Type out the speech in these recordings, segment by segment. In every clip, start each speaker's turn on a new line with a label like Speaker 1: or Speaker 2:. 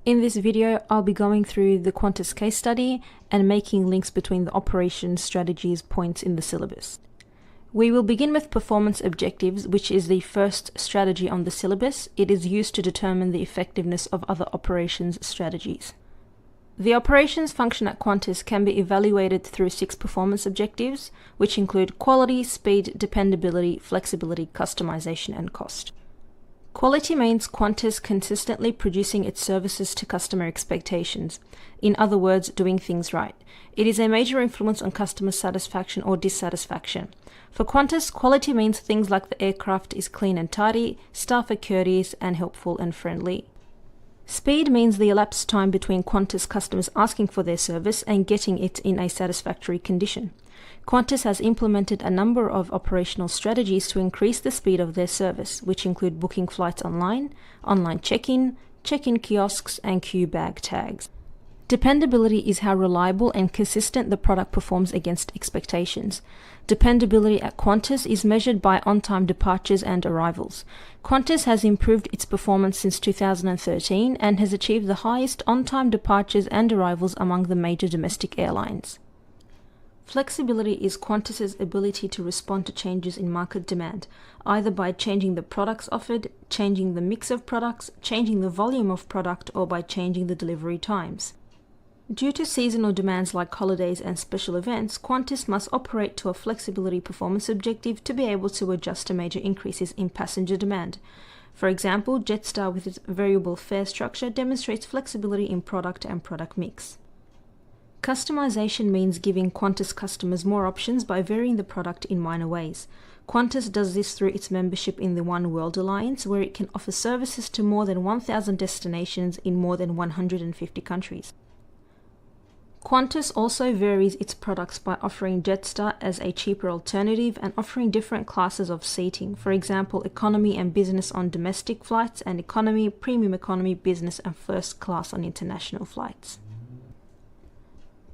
Speaker 1: In this video, I'll be going through the Qantas case study and making links between the operations strategies points in the syllabus. We will begin with performance objectives, which is the first strategy on the syllabus. It is used to determine the effectiveness of other operations strategies. The operations function at Qantas can be evaluated through 6 performance objectives, which include quality, speed, dependability, flexibility, customization, and cost. Quality means Qantas consistently producing its services to customer expectations. In other words, doing things right. It is a major influence on customer satisfaction or dissatisfaction. For Qantas, quality means things like the aircraft is clean and tidy, staff are courteous and helpful and friendly. Speed means the elapsed time between Qantas customers asking for their service and getting it in a satisfactory condition. Qantas has implemented a number of operational strategies to increase the speed of their service, which include booking flights online, online check-in kiosks, and queue bag tags. Dependability is how reliable and consistent the product performs against expectations. Dependability at Qantas is measured by on-time departures and arrivals. Qantas has improved its performance since 2013 and has achieved the highest on-time departures and arrivals among the major domestic airlines. Flexibility is Qantas's ability to respond to changes in market demand, either by changing the products offered, changing the mix of products, changing the volume of product, or by changing the delivery times. Due to seasonal demands like holidays and special events, Qantas must operate to a flexibility performance objective to be able to adjust to major increases in passenger demand. For example, Jetstar with its variable fare structure demonstrates flexibility in product and product mix. Customization means giving Qantas customers more options by varying the product in minor ways. Qantas does this through its membership in the One World Alliance, where it can offer services to more than 1,000 destinations in more than 150 countries. Qantas also varies its products by offering Jetstar as a cheaper alternative and offering different classes of seating, for example, economy and business on domestic flights and economy, premium economy, business and first class on international flights.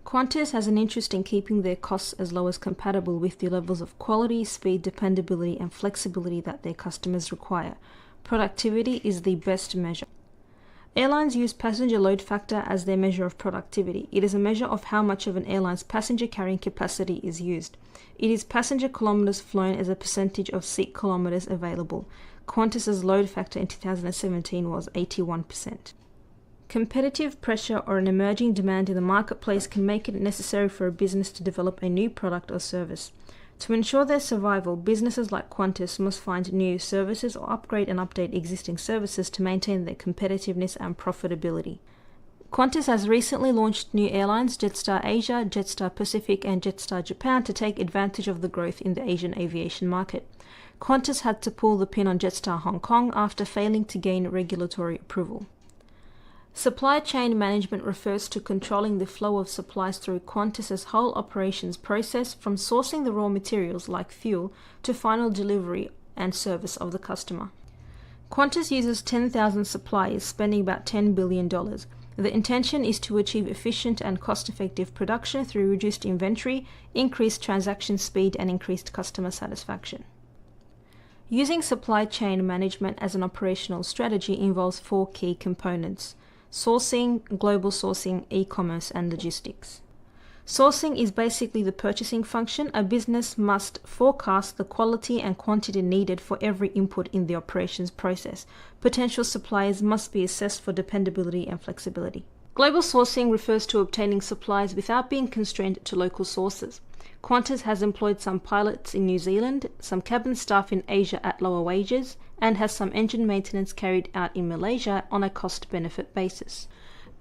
Speaker 1: Qantas has an interest in keeping their costs as low as compatible with the levels of quality, speed, dependability, and flexibility that their customers require. Productivity is the best measure. Airlines use passenger load factor as their measure of productivity. It is a measure of how much of an airline's passenger carrying capacity is used. It is passenger kilometers flown as a percentage of seat kilometers available. Qantas's load factor in 2017 was 81%. Competitive pressure or an emerging demand in the marketplace can make it necessary for a business to develop a new product or service. To ensure their survival, businesses like Qantas must find new services or upgrade and update existing services to maintain their competitiveness and profitability. Qantas has recently launched new airlines, Jetstar Asia, Jetstar Pacific, and Jetstar Japan, to take advantage of the growth in the Asian aviation market. Qantas had to pull the pin on Jetstar Hong Kong after failing to gain regulatory approval. Supply chain management refers to controlling the flow of supplies through Qantas's whole operations process, from sourcing the raw materials like fuel to final delivery and service of the customer. Qantas uses 10,000 suppliers, spending about $10 billion. The intention is to achieve efficient and cost-effective production through reduced inventory, increased transaction speed, and increased customer satisfaction. Using supply chain management as an operational strategy involves 4 key components: sourcing, global sourcing, e-commerce, and logistics. Sourcing is basically the purchasing function. A business must forecast the quality and quantity needed for every input in the operations process. Potential suppliers must be assessed for dependability and flexibility. Global sourcing refers to obtaining supplies without being constrained to local sources. Qantas has employed some pilots in New Zealand, some cabin staff in Asia at lower wages, and has some engine maintenance carried out in Malaysia on a cost-benefit basis.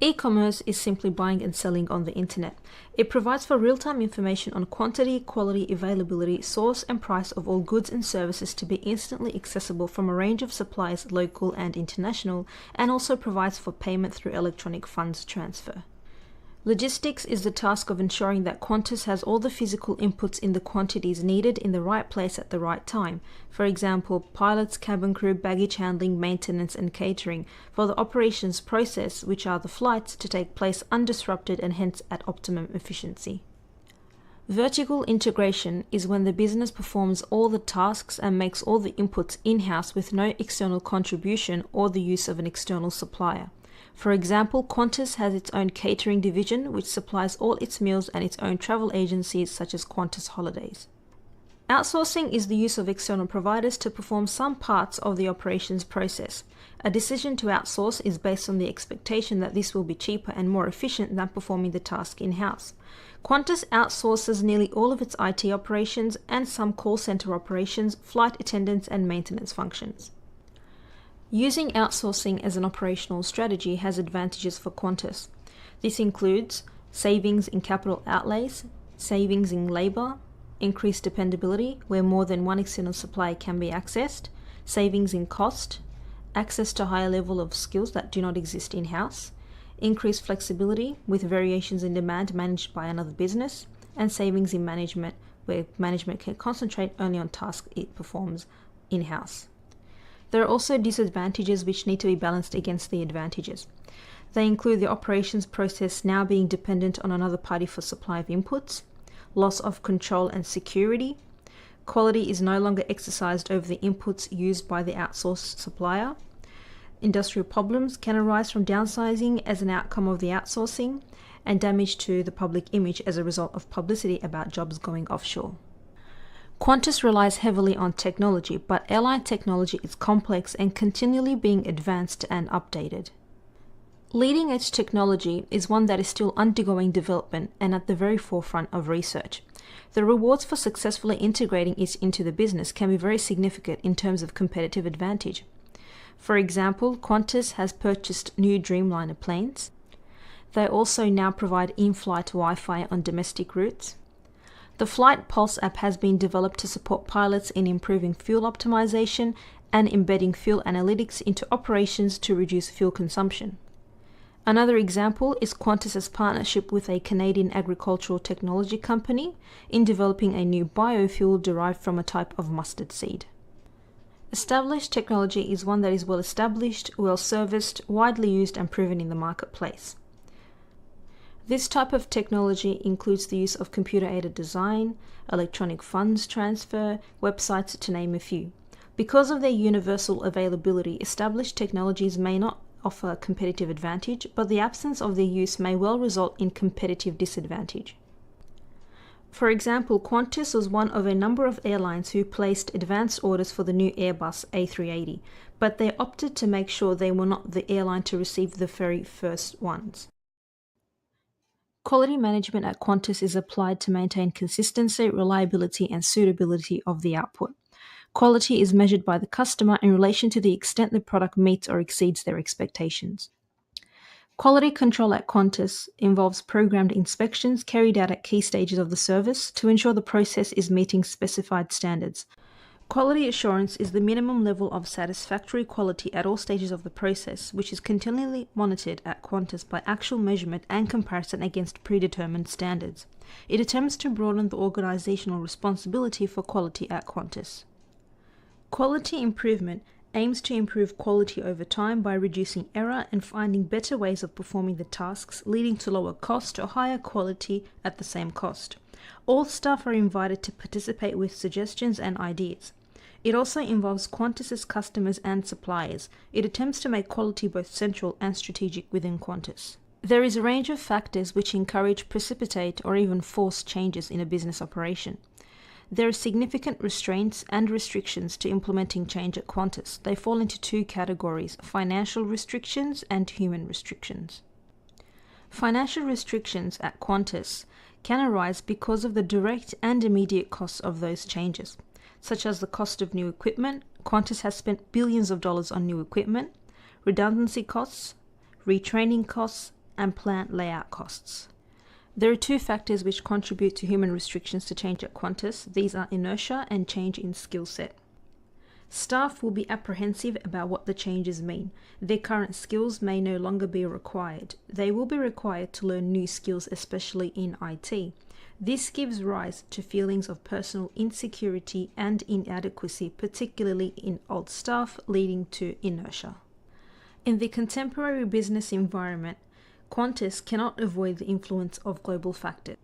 Speaker 1: E-commerce is simply buying and selling on the internet. It provides for real-time information on quantity, quality, availability, source, and price of all goods and services to be instantly accessible from a range of suppliers, local and international, and also provides for payment through electronic funds transfer. Logistics is the task of ensuring that Qantas has all the physical inputs in the quantities needed in the right place at the right time. For example, pilots, cabin crew, baggage handling, maintenance, and catering for the operations process, which are the flights, to take place undisrupted and hence at optimum efficiency. Vertical integration is when the business performs all the tasks and makes all the inputs in-house with no external contribution or the use of an external supplier. For example, Qantas has its own catering division which supplies all its meals, and its own travel agencies such as Qantas Holidays. Outsourcing is the use of external providers to perform some parts of the operations process. A decision to outsource is based on the expectation that this will be cheaper and more efficient than performing the task in-house. Qantas outsources nearly all of its IT operations and some call center operations, flight attendants, and maintenance functions. Using outsourcing as an operational strategy has advantages for Qantas. This includes savings in capital outlays, savings in labour, increased dependability where more than one external supplier can be accessed, savings in cost, access to higher level of skills that do not exist in-house, increased flexibility with variations in demand managed by another business, and savings in management where management can concentrate only on tasks it performs in-house. There are also disadvantages which need to be balanced against the advantages. They include the operations process now being dependent on another party for supply of inputs, loss of control and security, quality is no longer exercised over the inputs used by the outsourced supplier, industrial problems can arise from downsizing as an outcome of the outsourcing, and damage to the public image as a result of publicity about jobs going offshore. Qantas relies heavily on technology, but airline technology is complex and continually being advanced and updated. Leading-edge technology is one that is still undergoing development and at the very forefront of research. The rewards for successfully integrating it into the business can be very significant in terms of competitive advantage. For example, Qantas has purchased new Dreamliner planes. They also now provide in-flight Wi-Fi on domestic routes. The Flight Pulse app has been developed to support pilots in improving fuel optimization and embedding fuel analytics into operations to reduce fuel consumption. Another example is Qantas's partnership with a Canadian agricultural technology company in developing a new biofuel derived from a type of mustard seed. Established technology is one that is well established, well serviced, widely used and proven in the marketplace. This type of technology includes the use of computer-aided design, electronic funds transfer, websites to name a few. Because of their universal availability, established technologies may not offer a competitive advantage, but the absence of their use may well result in competitive disadvantage. For example, Qantas was one of a number of airlines who placed advanced orders for the new Airbus A380, but they opted to make sure they were not the airline to receive the very first ones. Quality management at Qantas is applied to maintain consistency, reliability, and suitability of the output. Quality is measured by the customer in relation to the extent the product meets or exceeds their expectations. Quality control at Qantas involves programmed inspections carried out at key stages of the service to ensure the process is meeting specified standards. Quality assurance is the minimum level of satisfactory quality at all stages of the process, which is continually monitored at Qantas by actual measurement and comparison against predetermined standards. It attempts to broaden the organisational responsibility for quality at Qantas. Quality improvement aims to improve quality over time by reducing error and finding better ways of performing the tasks, leading to lower cost or higher quality at the same cost. All staff are invited to participate with suggestions and ideas. It also involves Qantas's customers and suppliers. It attempts to make quality both central and strategic within Qantas. There is a range of factors which encourage, precipitate, or even force changes in a business operation. There are significant restraints and restrictions to implementing change at Qantas. They fall into two categories: financial restrictions and human restrictions. Financial restrictions at Qantas can arise because of the direct and immediate costs of those changes, such as the cost of new equipment. Qantas has spent billions of dollars on new equipment, redundancy costs, retraining costs, and plant layout costs. There are two factors which contribute to human restrictions to change at Qantas. These are inertia and change in skill set. Staff will be apprehensive about what the changes mean. Their current skills may no longer be required. They will be required to learn new skills, especially in IT. This gives rise to feelings of personal insecurity and inadequacy, particularly in old staff, leading to inertia. In the contemporary business environment, Qantas cannot avoid the influence of global factors.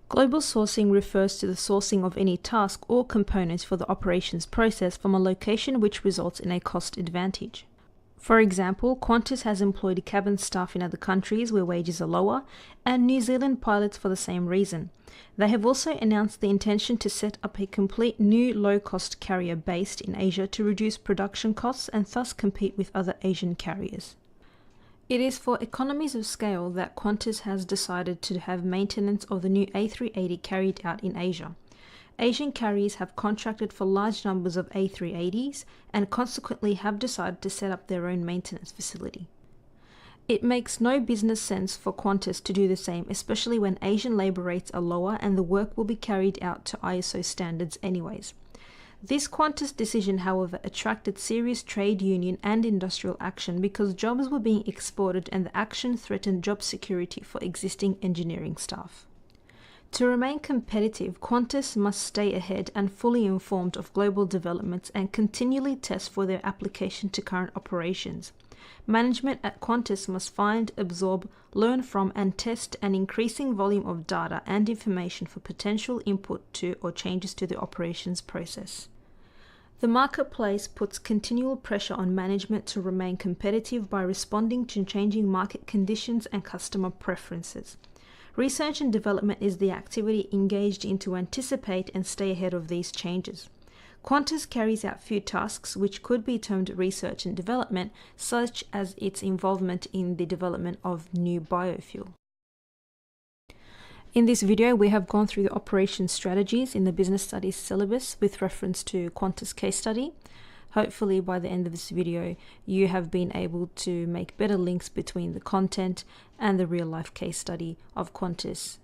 Speaker 1: Global sourcing refers to the sourcing of any task or components for the operations process from a location which results in a cost advantage. For example, Qantas has employed cabin staff in other countries where wages are lower, and New Zealand pilots for the same reason. They have also announced the intention to set up a complete new low-cost carrier based in Asia to reduce production costs and thus compete with other Asian carriers. It is for economies of scale that Qantas has decided to have maintenance of the new A380 carried out in Asia. Asian carriers have contracted for large numbers of A380s and consequently have decided to set up their own maintenance facility. It makes no business sense for Qantas to do the same, especially when Asian labour rates are lower and the work will be carried out to ISO standards anyways. This Qantas decision, however, attracted serious trade union and industrial action because jobs were being exported and the action threatened job security for existing engineering staff. To remain competitive, Qantas must stay ahead and fully informed of global developments and continually test for their application to current operations. Management at Qantas must find, absorb, learn from and test an increasing volume of data and information for potential input to or changes to the operations process. The marketplace puts continual pressure on management to remain competitive by responding to changing market conditions and customer preferences. Research and development is the activity engaged in to anticipate and stay ahead of these changes. Qantas carries out few tasks which could be termed research and development, such as its involvement in the development of new biofuel. In this video, we have gone through the operations strategies in the Business Studies syllabus with reference to Qantas case study. Hopefully by the end of this video, you have been able to make better links between the content and the real-life case study of Qantas